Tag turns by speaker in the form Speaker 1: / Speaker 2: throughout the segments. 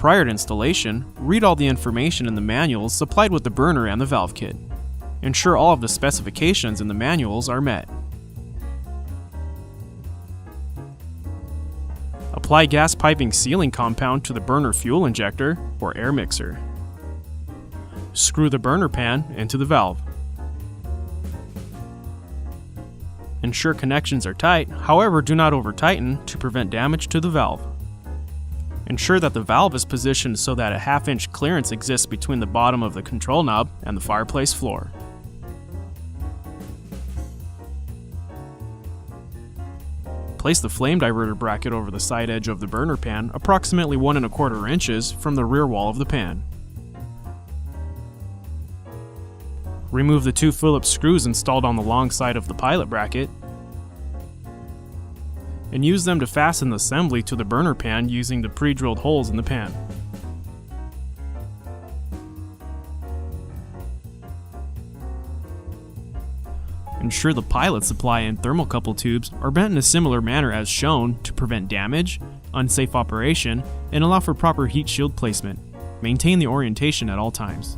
Speaker 1: Prior to installation, read all the information in the manuals supplied with the burner and the valve kit. Ensure all of the specifications in the manuals are met. Apply gas piping sealing compound to the burner fuel injector or air mixer. Screw the burner pan into the valve. Ensure connections are tight, however do not over-tighten to prevent damage to the valve. Ensure that the valve is positioned so that a 1/2 inch clearance exists between the bottom of the control knob and the fireplace floor. Place the flame diverter bracket over the side edge of the burner pan approximately 1 1/4 inches from the rear wall of the pan. Remove the 2 Phillips screws installed on the long side of the pilot bracket and use them to fasten the assembly to the burner pan using the pre-drilled holes in the pan. Ensure the pilot supply and thermocouple tubes are bent in a similar manner as shown to prevent damage, unsafe operation, and allow for proper heat shield placement. Maintain the orientation at all times.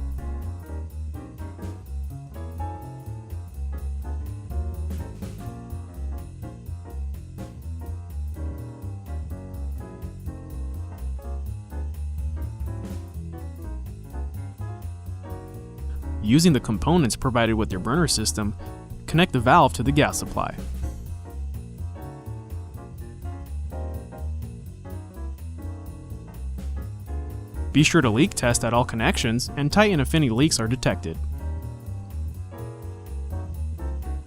Speaker 1: Using the components provided with your burner system, connect the valve to the gas supply. Be sure to leak test at all connections and tighten if any leaks are detected.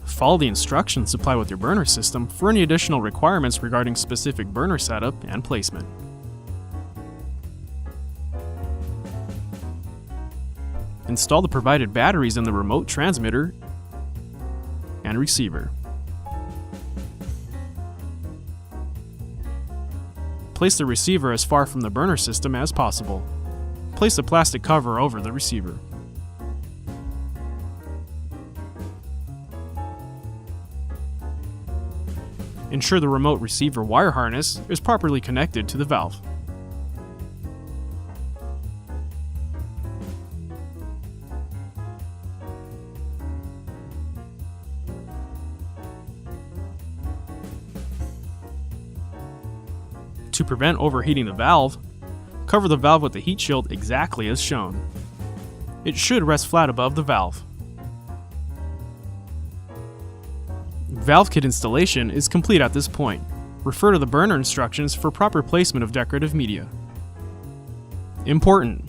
Speaker 1: Follow the instructions supplied with your burner system for any additional requirements regarding specific burner setup and placement. Install the provided batteries in the remote transmitter and receiver. Place the receiver as far from the burner system as possible. Place a plastic cover over the receiver. Ensure the remote receiver wire harness is properly connected to the valve. To prevent overheating the valve, cover the valve with the heat shield exactly as shown. It should rest flat above the valve. Valve kit installation is complete at this point. Refer to the burner instructions for proper placement of decorative media. Important: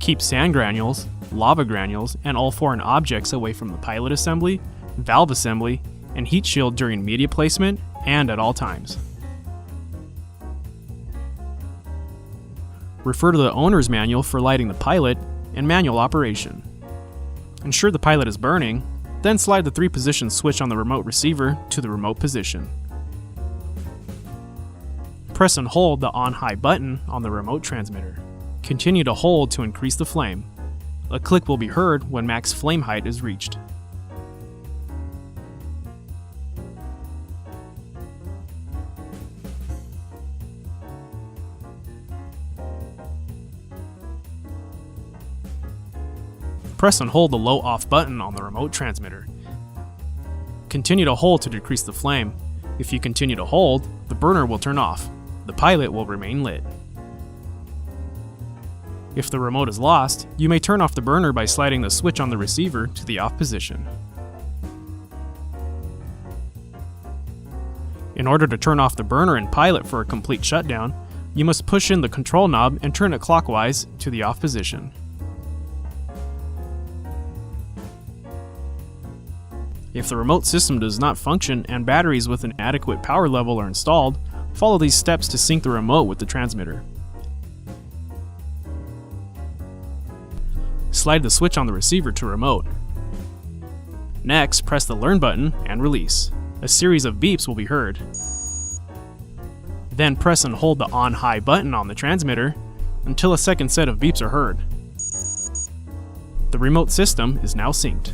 Speaker 1: keep sand granules, lava granules, and all foreign objects away from the pilot assembly, valve assembly, and heat shield during media placement and at all times. Refer to the owner's manual for lighting the pilot and manual operation. Ensure the pilot is burning, then slide the 3-position switch on the remote receiver to the remote position. Press and hold the on-high button on the remote transmitter. Continue to hold to increase the flame. A click will be heard when max flame height is reached. Press and hold the low off button on the remote transmitter. Continue to hold to decrease the flame. If you continue to hold, the burner will turn off. The pilot will remain lit. If the remote is lost, you may turn off the burner by sliding the switch on the receiver to the off position. In order to turn off the burner and pilot for a complete shutdown, you must push in the control knob and turn it clockwise to the off position. If the remote system does not function and batteries with an adequate power level are installed, follow these steps to sync the remote with the transmitter. Slide the switch on the receiver to remote. Next, press the Learn button and release. A series of beeps will be heard. Then press and hold the on-high button on the transmitter until a second set of beeps are heard. The remote system is now synced.